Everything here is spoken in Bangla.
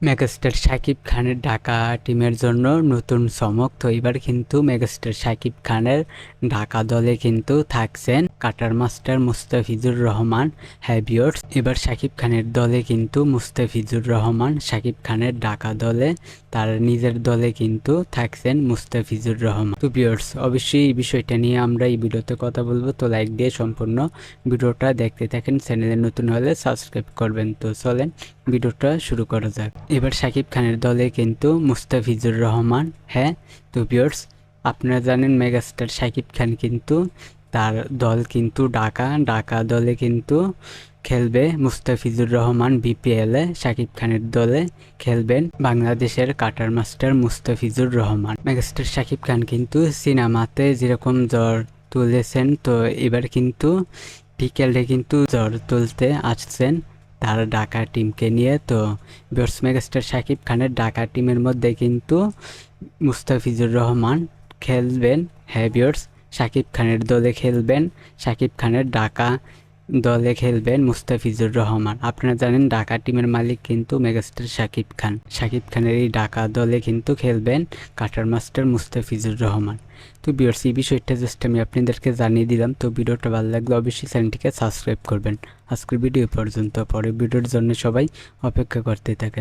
মেগাস্টার শাকিব খানের ঢাকা টিমের জন্য নতুন চমক। তো এবার কিন্তু মেগাস্টার শাকিব খানের ঢাকা দলে কিন্তু থাকছেন কাটার মাস্টার মুস্তাফিজুর রহমান। হ্যাঁ ভিউয়ার্স, এবার শাকিব খানের দলে কিন্তু মুস্তাফিজুর রহমান, শাকিব খানের ঢাকা দলে তার নিজের দলে কিন্তু থাকছেন মুস্তাফিজুর রহমান। তো ভিউয়ার্স, অবশ্যই এই বিষয়টা নিয়ে আমরা এই ভিডিওতে কথা বলবো। তো লাইক দিয়ে সম্পূর্ণ ভিডিওটা দেখতে থাকেন। চ্যানেলে নতুন হলে সাবস্ক্রাইব করবেন। তো চলেন ভিডিওটা শুরু করা যাক। এবার শাকিব খানের দলে কিন্তু মুস্তাফিজুর রহমান। হ্যাঁ, তো ভিউয়ার্স, আপনারা জানেন মেগাস্টার শাকিব খান কিন্তু তার দল কিন্তু ঢাকা দলে কিন্তু খেলবে মুস্তাফিজুর রহমান। বিপিএলে শাকিব খানের দলে খেলবেন বাংলাদেশের cutter master Mustafizur Rahman. Megastar Shakib Khan কিন্তু সিনেমাতে যেরকম জ্বর তুলেছেন, তো এবার কিন্তু বিকেলে কিন্তু জ্বর তুলতে আসছেন তার ঢাকা টিমকে নিয়ে। তো ভিউয়ার্স, মেগাস্টার শাকিব খানের ঢাকা টিমের মধ্যে কিন্তু মুস্তাফিজুর রহমান খেলবেন। হ্যাঁ ভিউয়ার্স, শাকিব খানের দলে খেলবেন, শাকিব খানের ঢাকা দলে খেলবেন মুস্তাফিজুর রহমান। আপনারা জানেন ঢাকা টিমের মালিক কিন্তু মেগাস্টার শাকিব খান। শাকিব খানের এই ঢাকা দলে কিন্তু খেলবেন কাটার মাস্টার মুস্তাফিজুর রহমান। তো ভিউয়ার্স, এই বিষয়টা জাস্ট আমি আপনাদেরকে জানিয়ে দিলাম। তো ভিডিওটা ভালো লাগলে অবশ্যই চ্যানেলটিকে সাবস্ক্রাইব করবেন। আজকের ভিডিও পর্যন্ত, পরের ভিডিওর জন্য সবাই অপেক্ষা করতে থাকেন।